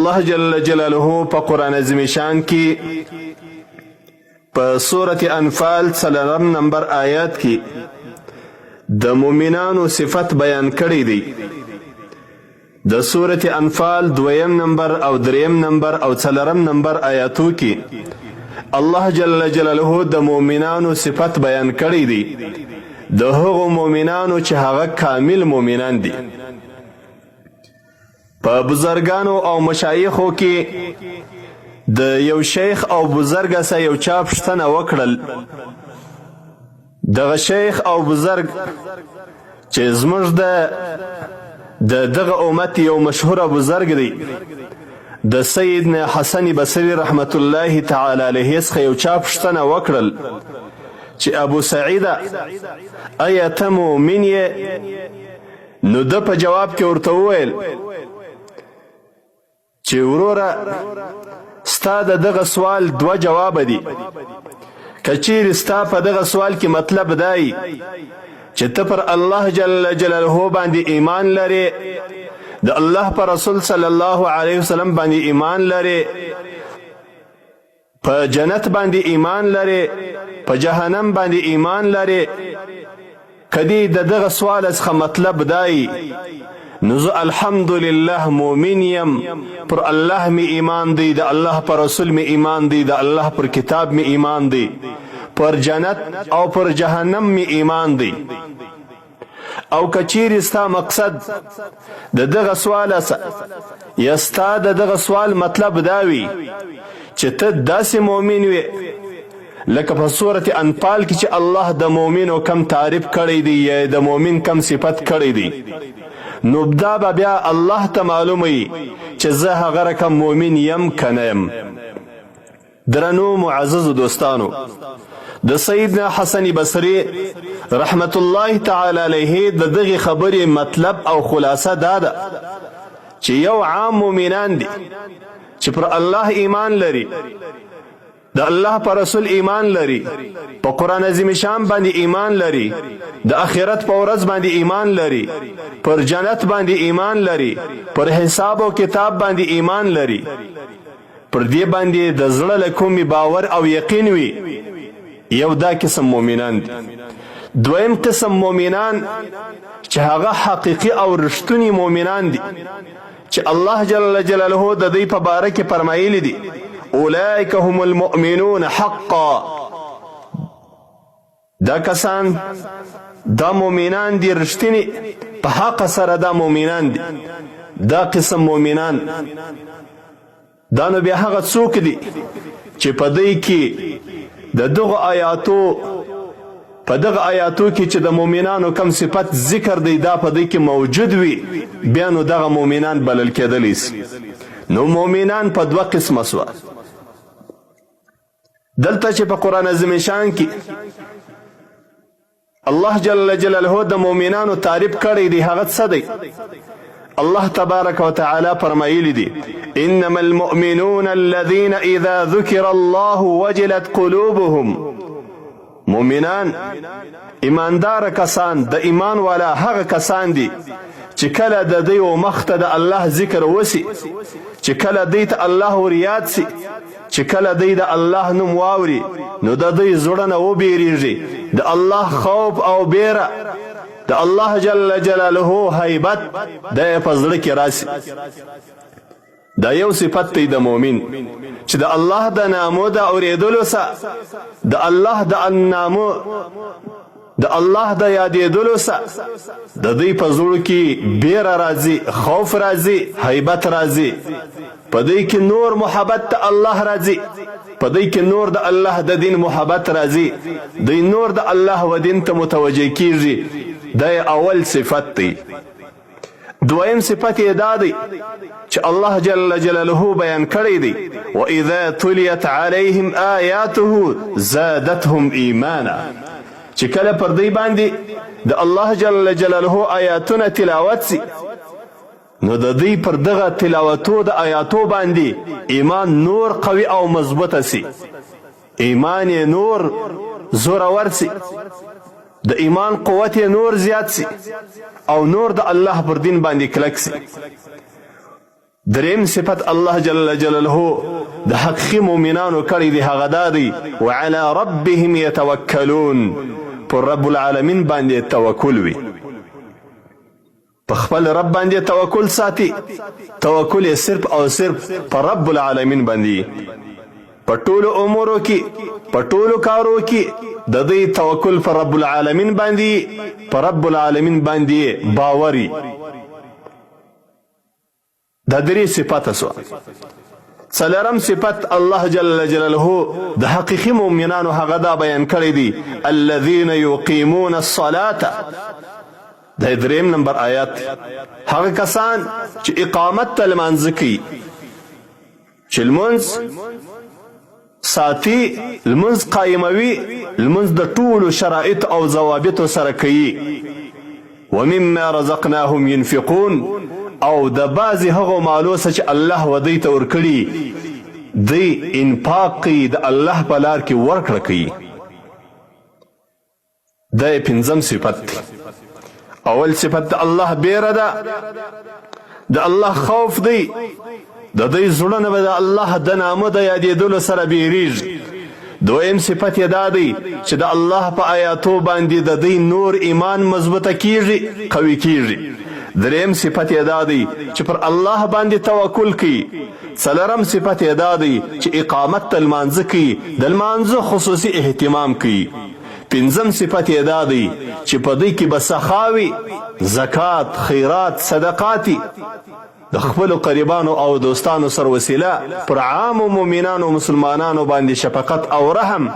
الله جل جلاله په قرآن عظیم شان کې په سورة انفال 4 نمبر آیات کې د مؤمنانو صفت بیان کړی دی. د سورة انفال 2 نمبر او 3 نمبر او 4 نمبر آیاتو کې الله جل جلاله د مؤمنانو صفت بیان کړی دی، د هغو مؤمنانو چې هغه کامل مؤمنان دي. په بزرگانو او مشایخو کې د یو شیخ او بزرگ سره یو چا پوښتنه وکړل. دغه شیخ او بزرگ چې زموږ د دغه امت یو مشهوره بزرگ دی، د سیدنا حسن بصری رحمت الله تعالی علیه څخه یو چا پوښتنه وکړل چې ابو سعیده آیا ته مؤمن یې؟ نو ده په جواب کې ورته وویل چې وروره ستا د دغه سوال 2 جواب دي. که چیرې ستا په دغه سوال کې مطلب دی چې ته پر الله جل جلاله باندې ایمان لرې، د الله پر رسول صلی الله علیه وسلم باندې ایمان لرې، په جنت باندې ایمان لرې، په جهنم باندې ایمان لرې، کدی د دغه سوال څخه مطلب دی نو زه الحمدلله مؤمن یم، پر الله می ایمان دی، د الله پر رسول می ایمان دی، د الله پر کتاب می ایمان دی، پر جنت او پر جهنم می ایمان دی. او کچیری ستا مقصد د دغه سوال یا ستا د دغه سوال مطلب داوی چې ته داسې مؤمن وي لکه په سورة انفال کې چې الله د مؤمنو کم تعریف کړی دی یا د مؤمن کم صفت کړی دی، نو دا به بیا الله ته معلوموي چې زه هغه رقم مؤمن یم که نه یم. درنو معززو دوستانو، د سیدنا حسن بصری رحمت الله تعالی علیه د دغه خبرې مطلب او خلاصه دا ده چې یو عام مؤمنان دي چې پر الله ایمان لري، د الله پر رسول ایمان لري، په قرآن عظیم شان باندې ایمان لري، د آخرت په ورځ باندې ایمان لري، پر جنت باندې ایمان لري، پر حساب او کتاب باندې ایمان لري، پر دې باندې د زړه له کومې باور او یقین وي. یو دا قسم مؤمنان دي. دویم قسم مؤمنان چې هغه حقیقي او رښتونی مؤمنان دي چې الله جل جلاله د دوی په باره کې فرمایلی دي اولئک هم المؤمنون حقا. دا کسان دا مؤمنان دي رښتینی په حق سره، دا مؤمنان دي. دا قسم مؤمنان دا نو بیا هغه څوک دي چې په دوی کې د دغه آیاتو کې چې د مؤمنانو کم صفت ذکر دی دا په دوی کې موجود وي، بیا نو دغه مؤمنان بلل کېدلی سي. نو مؤمنان په 2 قسمه سوه. دلته چې په قرآن عظیم شان کې الله جل جلاله د مؤمنانو تعریف کړی دی، هغه څه دی؟ الله تبارک وتعالى فرمایلی دی انما المؤمنون الذين اذا ذكر الله وجلت قلوبهم. مؤمنان ایماندار کسان، د ایمان والا هغه کسان دي چې کله د دوی مخ ته د الله ذکر وسی، چې کله دوی ته الله وریاد سی، چې کله دوی د الله نوم واوري نو د دوی زړونه وبیریږي، د الله خوف او بیره، د الله جل جلاله هیبت د په زړه کې راسي. دا یو صفت دی د مؤمن چې د الله د نامو د اورېدلو سره، د الله د نامو د الله د یادېدلو سره د دوی په زړه کې بیره راځي، خوف راځي، هیبت راځي، په دوی کې نور محبت ته الله راځي، په دوی کې نور د الله د دین محبت راځي، دوی نور د الله و دین ته متوجه کیږي. دا اول صفت دی. دویم صفت یې دا دی چې الله جل جلاله بیان کړی دی وَإِذَا تُلِيَتْ عَلَيْهِمْ آيَاتُهُ زَادَتْهُمْ إِيمَانًا. چې کله پر دوی باندې د الله جل جلاله آیاتونه تلاوت سي نو د دوی پر دغه تلاوتو د آیاتو باندې ایمان نور قوي او مضبوطه سي، ایمان یې نور زورور سي، د ایمان قوت یې نور زیات سي او نور د الله پر دین باندې کلک سي. دریم صفت الله جل جلاله د حقیقي مؤمنانو کړی دی هغه دا دی وعلى ربهم یتوکلون، پر رب العالمین باندې توکل وي، په خپل رب باندې توکل ساتي. توکل یې صرف او صرف پر رب العالمین باندې، په ټولو امورو کې، په ټولو کارو کې د دې توکل پر رب العالمین باندې، پر رب العالمین باندې باوري. دا درې صفات سو. څلورم صفت الله جل جلاله د حقیقي مؤمنانو هغه دا بیان کړی دی الذين يقيمون الصلاة. د دریم نمبر آیات هغه کسان چې اقامت ته لمانځه کوي، چې لمونځ ساتي، لمونځ قایموي، لمونځ د ټولو شرایط او ضوابطو سره کوي. ومما رزقناهم ينفقون، او د بعضې هغو مالو څخه چې الله ودی ته ورکړي دی انفاق کوي، د الله په لار کې ورکړه کوي. دا یې پنځم صفت دی. اول صفت د الله بیره ده، د الله خوف دی، د دوی زړونه به د الله د نامه د یادېدلو سره بیریږي. دویم صفت یې دا دی چې د الله په آیاتو باندې د دوی نور ایمان مضبوطه کیږي، قوي کیږي. دریم صفت یې دا دی چې پر الله باندې توکل کوي. څلورم صفت یې دا دی چې اقامت ته لمانځه کوي، د لمانځه خصوصي اهتمام کوي. پنځم صفت یې دا دی چې په دوی کې به سخا وي، زکات، خیرات، صدقاتي، د خپلو قریبانو او دوستانو سره وسیله پر عامو مؤمنانو مسلمانانو باندې شفقت او رحم.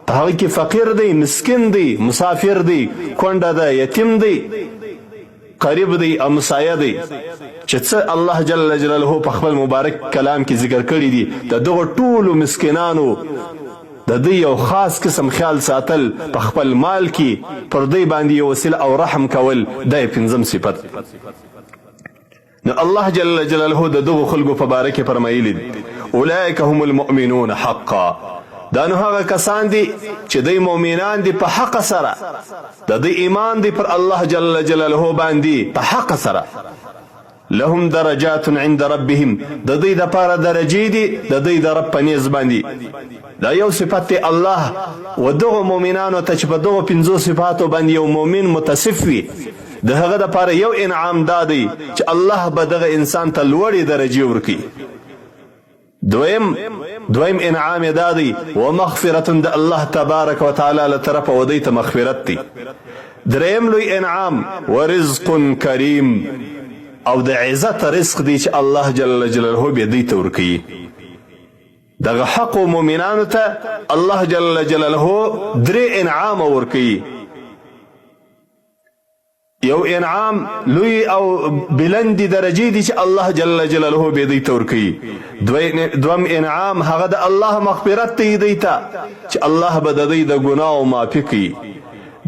په هغه کې فقیر دی، مسکین دی، مسافر دی، کونډه ده، یتیم دی، قریب دی او مسایه دی، چې څه الله جل جلاله په خپل مبارک کلام کې ذکر کړی دي. د دغو ټولو مسکینانو د دوی یو خاص قسم خیال ساتل، په خپل مال کې پر دوی باندې یو وسیله او رحم کول، دا یې پنځم صفت. نو الله جل جلاله د دغو خلکو په باره کې فرمایلي دي اولئک هم المؤمنون حقا. دا نو هغه کسان دي چې دوی مؤمنان دي په حق سره، د دوی ایمان دی پر الله جل جلاله باندې په حق سره. لهم درجات عند ربهم، د دوی دپاره درجې دي د دوی د رب په نیز باندې. دا یو صفت دی الله و دغو مؤمنانو ته چې په دغو پنځو صفاتو باندې یو مؤمن متصف وي، د هغه دپاره یو انعام دا دی چې الله به دغه انسان ته لوړې درجې ورکوي. دویم انعام یې دا دی ومغفرة د الله تبارک وتعالی له طرفه و دوی ته مغفرت دی. دریم لوی انعام ورزق کریم، او د عزت رزق دی چې الله جل جلاله به دوی ته ورکوي. دغه حق مؤمنانو ته الله جل جلاله درې انعام ورکوي. یو انعام لوی او بلندی درجې دي چې الله جل جلاله به دوی ته ورکوي. دویم انعام هغه د الله مغفرت دی دوی ته چې الله به د دوی د ګناهو معافي کوي.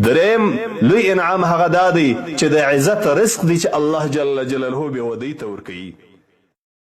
دریم لوی انعام هغه دا دی چې د عزت رزق دی چې الله جل جلاله به دوی ته ورکوي.